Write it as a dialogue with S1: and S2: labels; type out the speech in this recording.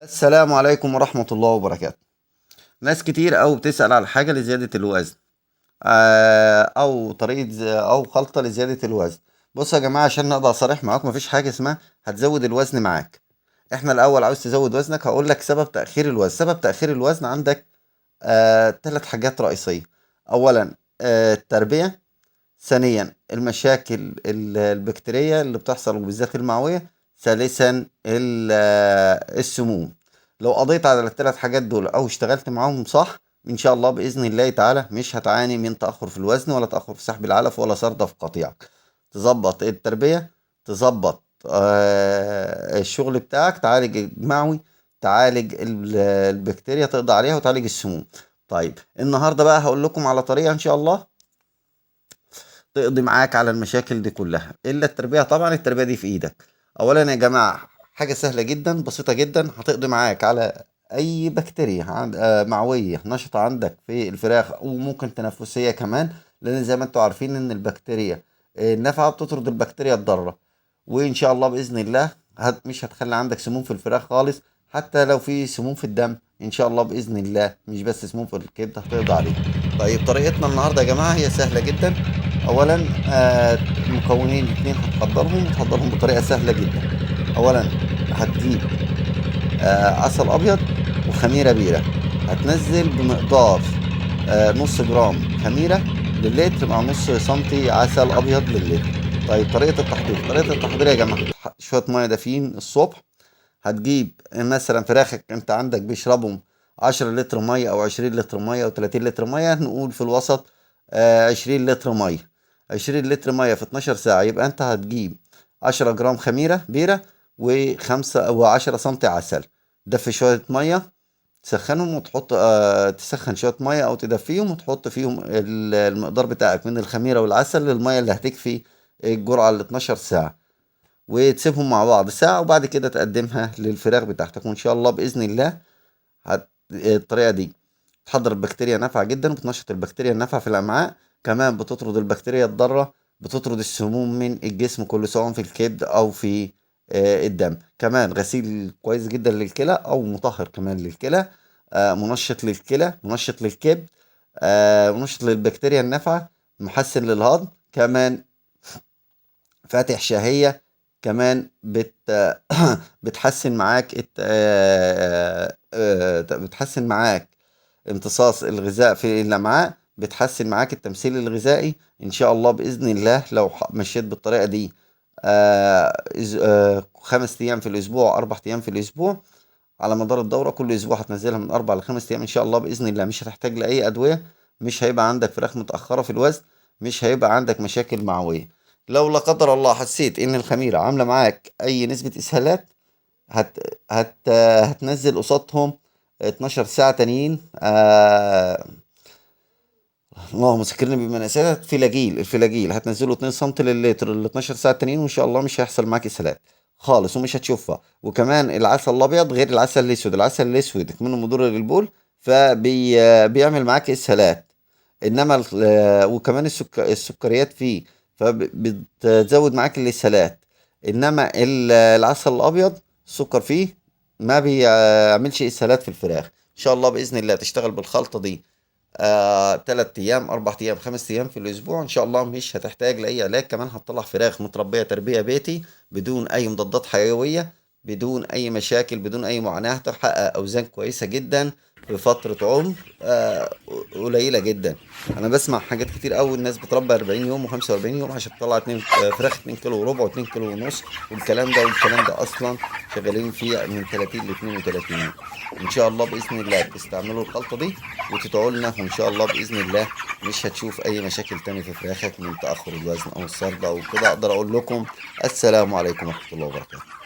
S1: السلام عليكم ورحمة الله وبركاته. ناس كتير أوي بتسأل على حاجة لزيادة الوزن، أو طريقة أو خلطة لزيادة الوزن. بصوا يا جماعة، عشان نقدر صريح معاكم، مفيش حاجة اسمها هتزود الوزن معاك. احنا الأول عاوز تزود وزنك، هقول لك سبب تأخير الوزن. سبب تأخير الوزن عندك تلات حاجات رئيسية. أولا التربية. ثانيا المشاكل البكتيرية اللي بتحصل وبالذات المعوية. ثالثا السموم. لو قضيت على الثلاث حاجات دول او اشتغلت معاهم صح، ان شاء الله باذن الله تعالى مش هتعاني من تاخر في الوزن ولا تاخر في سحب العلف ولا سرطه في قطيعك. تظبط التربيه، تظبط الشغل بتاعك، تعالج المعوي، تعالج البكتيريا، تقضي عليها وتعالج السموم. طيب النهارده بقى هقول لكم على طريقه ان شاء الله تقضي معاك على المشاكل دي كلها، الا التربيه. طبعا التربيه دي في ايدك. اولا يا جماعه، حاجه سهله جدا بسيطه جدا هتقضي معاك على اي بكتيريا معويه نشطه عندك في الفراخ، وممكن تنفسيه كمان. لان زي ما انتم عارفين ان البكتيريا النافعه بتطرد البكتيريا الضاره. وان شاء الله باذن الله مش هتخلي عندك سموم في الفراخ خالص. حتى لو في سموم في الدم ان شاء الله باذن الله، مش بس سموم في الكبد، هتقضي عليها. طيب طريقتنا النهارده يا جماعه هي سهله جدا. اولا مكونين اتنين هتحضرهم بطريقه سهله جدا. اولا هتجيب عسل ابيض وخميره بيره. هتنزل بمقدار نص جرام خميره للتر مع نص سنتي عسل ابيض للتر. طيب طريقه التحضير يا جماعه، شويه ميه دافيين الصبح. هتجيب مثلا فراخك انت عندك بيشربهم 10 لتر ميه او 20 لتر ميه او 30 لتر ميه، نقول في الوسط 20 لتر ميه. 20 لتر ميه في 12 ساعه، يبقى انت هتجيب 10 جرام خميره بيره وخمسة او 10 سنتي عسل. دفي شويه ميه، تسخنهم وتحط تسخن شويه ميه او تدفيهم وتحط فيهم المقدار بتاعك من الخميره والعسل للميه اللي هتكفي الجرعه ال 12 ساعه. وتسيبهم مع بعض ساعة، وبعد كده تقدمها للفراخ بتاعتك، وإن شاء الله بإذن الله الطريقة دي تحضر البكتيريا نافعة جدا، بتنشط البكتيريا النافعة في الأمعاء. كمان بتطرد البكتيريا الضارة، بتطرد السموم من الجسم كله سواء في الكبد أو في الدم. كمان غسيل كويس جدا للكلى أو مطهر كمان للكلى، منشط للكلى، منشط للكبد، منشط للبكتيريا النافعة، محسن للهضم. كمان فاتح شهية. كمان بتحسن معاك بتحسن معاك امتصاص الغذاء في الأمعاء، بتحسن معاك التمثيل الغذائي. إن شاء الله بإذن الله لو مشيت بالطريقة دي 5 أيام في الأسبوع، 4 أيام في الأسبوع، على مدار الدورة كل أسبوع هتنزلها من 4 ل5 أيام إن شاء الله بإذن الله، مش هتحتاج لأي أدوية. مش هيبقى عندك فراخ متأخرة في الوزن، مش هيبقى عندك مشاكل معوية. لو لا قدر الله حسيت إن الخميرة عاملة معاك أي نسبة إسهالات، هت هتنزل قصادهم 12 ساعة تانيين. اللهم ذكرني بما نسيت. الفلاجيل هتنزله 2 سم للتر ال 12 ساعة التانيين، وإن شاء الله مش هيحصل معاك إسهالات خالص ومش هتشوفها. وكمان العسل الأبيض غير العسل الأسود. العسل الأسود منه مضر للبول، بيعمل معاك إسهالات. إنما وكمان السكريات فيه فبتزود معاك الإسهالات. إنما العسل الأبيض السكر فيه ما بيعملش إسهالات في الفراخ. إن شاء الله بإذن الله تشتغل بالخلطة دي 3 أيام، 4 أيام، 5 أيام في الأسبوع، إن شاء الله مش هتحتاج لأي علاج. كمان هتطلع فراخ متربية تربية بيتي بدون أي مضادات حيوية، بدون أي مشاكل، بدون أي معاناة. هتحقق أوزان كويسة جدا في فترة عمر قليلة جدا. أنا بسمع حاجات كتير أوي، الناس بتربي 40 يوم و45 يوم عشان تطلع فراخ 2 كيلو وربع و2 كيلو ونص. والكلام ده أصلا شغالين فيه من 30 ل 32 يوم. إن شاء الله بإذن الله تستعملوا الخلطة دي وتدعوا لنا، وإن شاء الله بإذن الله مش هتشوف أي مشاكل تاني في فراخك من تأخر الوزن أو الصرد. وكده أقدر أقول لكم السلام عليكم ورحمة الله وبركاته.